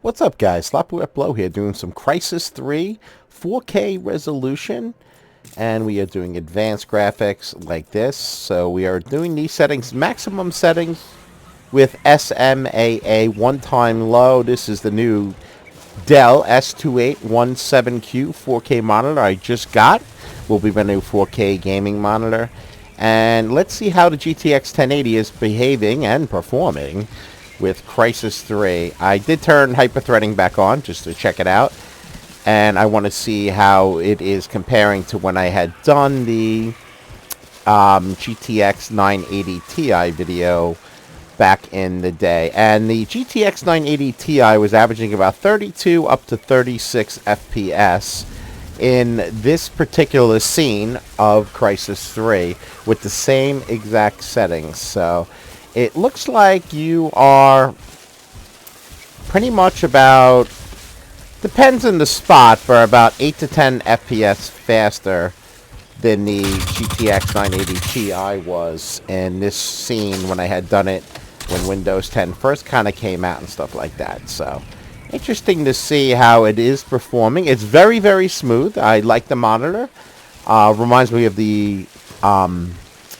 What's up, guys? Sloppy Wet Blow here, doing some Crysis 3 4K resolution, and we are doing advanced graphics like this. So we are doing these settings, maximum settings with SMAA one-time low. This is the new Dell S2817Q 4K monitor I just got. Will be my new 4K gaming monitor. And let's see how the GTX 1080 is behaving and performing with Crysis 3. I did turn hyperthreading back on just to check it out, and I want to see how it is comparing to when I had done the GTX 980 Ti video back in the day. And the GTX 980 Ti was averaging about 32 up to 36 FPS in this particular scene of Crysis 3 with the same exact settings. So it looks like you are pretty much about, depends on the spot, but about 8 to 10 FPS faster than the GTX 980 Ti was in this scene when I had done it when Windows 10 first kind of came out and stuff like that. So interesting to see how it is performing. It's very, very smooth. I like the monitor. Reminds me of the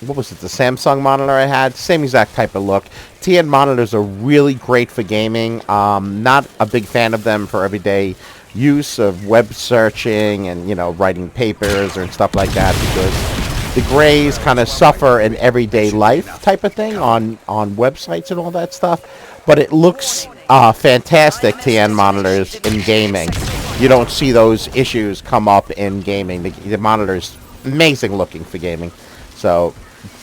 what was it, the Samsung monitor I had? Same exact type of look. TN monitors are really great for gaming. Not a big fan of them for everyday use of web searching and, you know, writing papers or stuff like that, because the grays kind of suffer in everyday life type of thing on websites and all that stuff. But it looks fantastic, TN monitors, in gaming. You don't see those issues come up in gaming. The monitor's amazing looking for gaming. So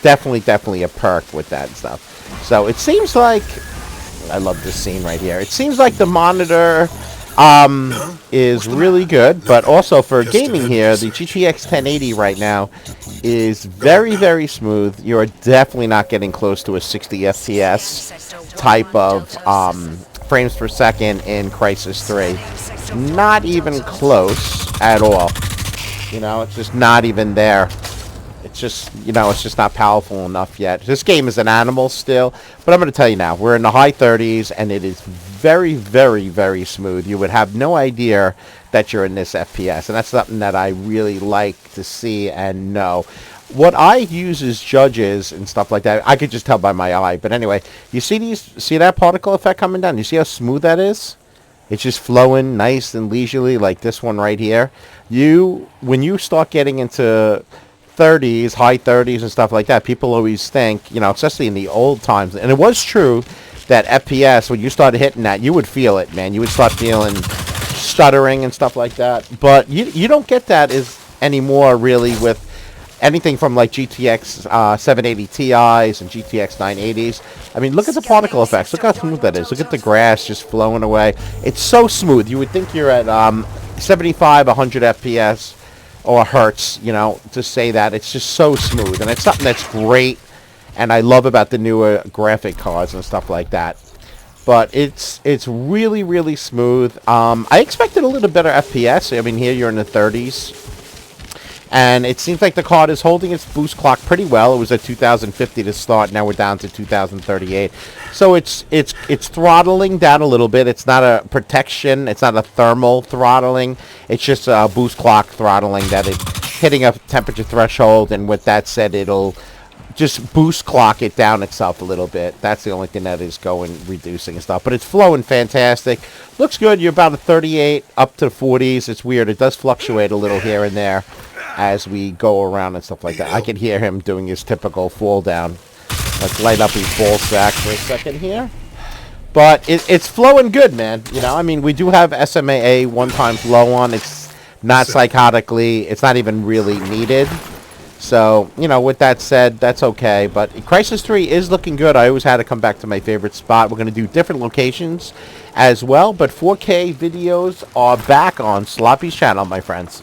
definitely a perk with that stuff. So it seems like, I love this scene right here. It seems like the monitor is really good, but also for gaming here, the GTX 1080 right now is very, very smooth. You're definitely not getting close to a 60 FPS type of frames per second in Crysis 3. Not even close at all. You know, it's just not even there. It's just, you know, it's just not powerful enough yet. This game is an animal still, but I'm going to tell you now, we're in the high 30s, and it is very, very smooth. You would have no idea that you're in this FPS, and that's something that I really like to see and know. What I use as judges and stuff like that, I could just tell by my eye, but anyway, you see that particle effect coming down? You see how smooth that is? It's just flowing nice and leisurely, like this one right here. When you start getting into 30s, high 30s and stuff like that, people always think, you know, especially in the old times, and it was true that FPS, when you started hitting that, you would feel it, man. You would start feeling stuttering and stuff like that. But you don't get that anymore, really, with anything from like GTX 780 Ti's and GTX 980s. I mean, look at the particle effects. Look how smooth that is. Look at the grass just flowing away. It's so smooth. You would think you're at 75, 100 FPS or hertz, you know, to say that. It's just so smooth, and it's something that's great, and I love about the newer graphic cards and stuff like that. But it's really smooth. I expected a little better FPS. I mean, here you're in the 30s, and it seems like the card is holding its boost clock pretty well. It was at 2050 to start. Now we're down to 2038. So it's throttling down a little bit. It's not a protection. It's not a thermal throttling. It's just a boost clock throttling that it's hitting a temperature threshold. And with that said, it'll just boost clock it down itself a little bit. That's the only thing that is reducing and stuff. But it's flowing fantastic. Looks good. You're about a 38 up to 40s. It's weird. It does fluctuate a little here and there as we go around and stuff like that. I can hear him doing his typical fall down. Let's light up his ball sack for a second here. But it's flowing good, man. You know, I mean, we do have SMAA one-time flow on. It's not psychotically, it's not even really needed. So, you know, with that said, that's okay. But Crysis 3 is looking good. I always had to come back to my favorite spot. We're going to do different locations as well. But 4K videos are back on Sloppy's channel, my friends.